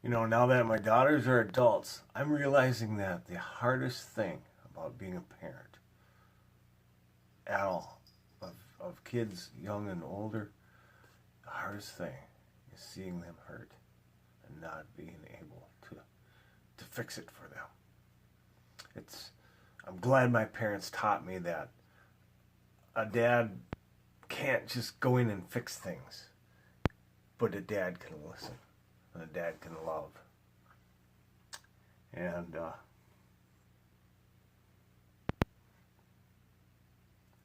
You know, now that my daughters are adults, I'm realizing that the hardest thing about being a parent at all, of kids young and older, the hardest thing is seeing them hurt and not being able to fix it for them. It's I'm glad my parents taught me that a dad can't just go in and fix things, but a dad can listen and a dad can love. And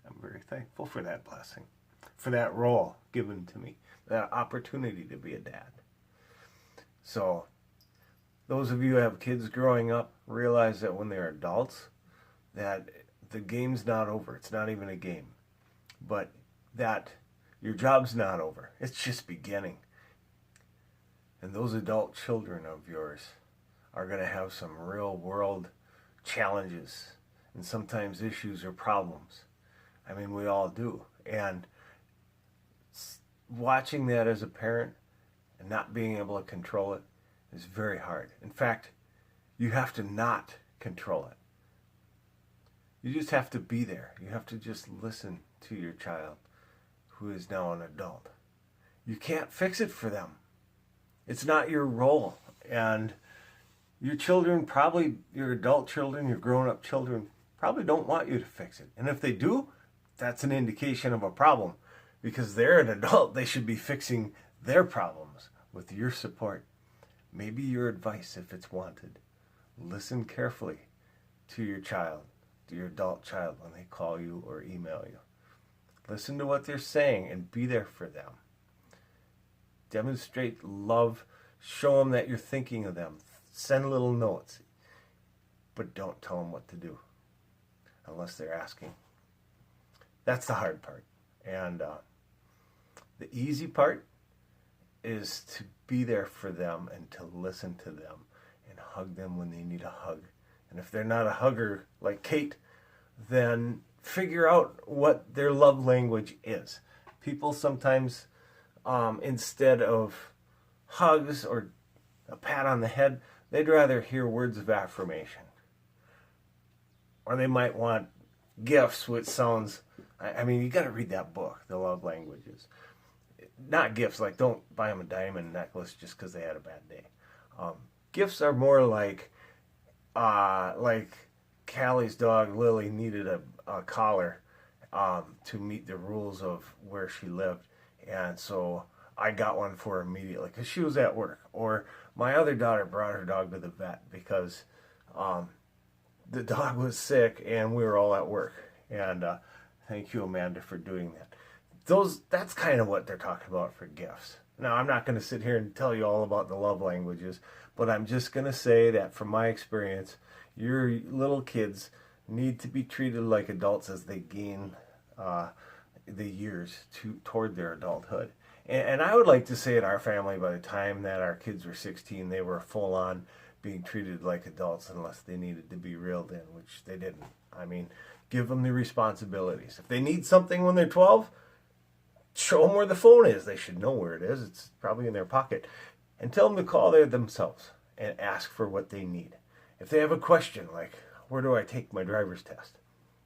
I'm very thankful for that blessing, for that role given to me, that opportunity to be a dad. So, those of you who have kids growing up realize that when they're adults, that the game's not over. It's not even a game. But that your job's not over. It's just beginning. And those adult children of yours are going to have some real world challenges and sometimes issues or problems. I mean, we all do. And watching that as a parent and not being able to control it is very hard. In fact, you have to not control it. You just have to be there. You have to just listen to your child who is now an adult. You can't fix it for them. It's not your role. And your children probably, your adult children, your grown-up children probably don't want you to fix it. And if they do, that's an indication of a problem, because they're an adult. They should be fixing their problems with your support. Maybe your advice if it's wanted. Listen carefully to your child, to your adult child when they call you or email you. Listen to what they're saying and be there for them. Demonstrate love. Show them that you're thinking of them. Send little notes. But don't tell them what to do unless they're asking. That's the hard part. And the easy part is to be there for them and to listen to them and hug them when they need a hug. And if they're not a hugger like Kate, then figure out what their love language is. People sometimes, instead of hugs or a pat on the head, they'd rather hear words of affirmation. Or they might want gifts, which sounds, I mean, you got to read that book, The Love Languages. Not gifts, like don't buy them a diamond necklace just because they had a bad day. Gifts are more like Callie's dog Lily needed a collar to meet the rules of where she lived, and so I got one for her immediately because she was at work. Or my other daughter brought her dog to the vet because the dog was sick and we were all at work. And thank you, Amanda, for doing that. That's kind of what they're talking about for gifts. Now, I'm not going to sit here and tell you all about the love languages, but I'm just going to say that from my experience, your little kids need to be treated like adults as they gain the years toward their adulthood. And I would like to say in our family, by the time that our kids were 16, they were full on being treated like adults unless they needed to be reeled in, which they didn't. I mean, give them the responsibilities. If they need something when they're 12, show them where the phone is. They should know where it is. It's probably in their pocket. And tell them to call there themselves and ask for what they need. If they have a question like, where do I take my driver's test?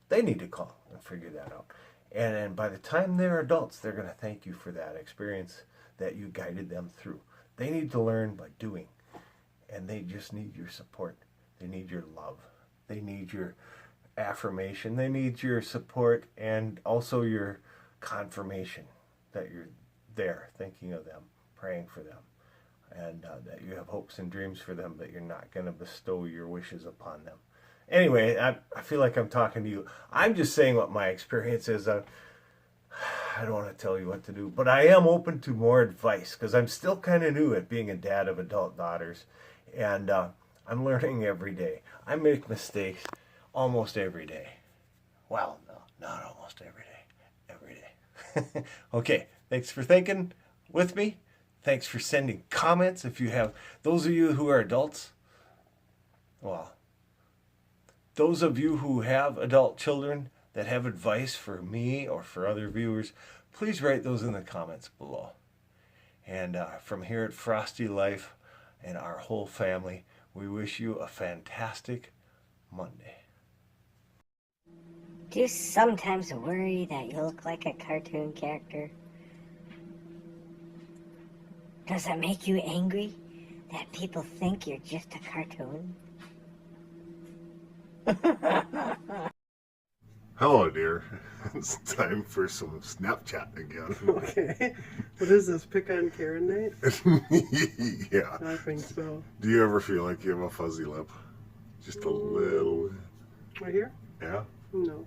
They need to call and figure that out. And by the time they're adults, they're going to thank you for that experience that you guided them through. They need to learn by doing. And they just need your support. They need your love. They need your affirmation. They need your support and also your confirmation that you're there thinking of them, praying for them, and that you have hopes and dreams for them, but you're not going to bestow your wishes upon them. Anyway, I feel like I'm talking to you. I'm just saying what my experience is. I don't want to tell you what to do, but I am open to more advice because I'm still kind of new at being a dad of adult daughters, and I'm learning every day. I make mistakes almost every day. Well, no, not almost every day. Every day. Okay, thanks for thinking with me. Thanks for sending comments. If you have, those of you who are adults, well, those of you who have adult children that have advice for me or for other viewers, please write those in the comments below. And from here at Frosty Life, and our whole family. We wish you a fantastic Monday. Do you sometimes worry that you look like a cartoon character? Does it make you angry that people think you're just a cartoon? Hello, dear. It's time for some Snapchat again. Okay. What is this? Pick on Karen night? Yeah. I think so. Do you ever feel like you have a fuzzy lip? Just a little. Right here? Yeah? No.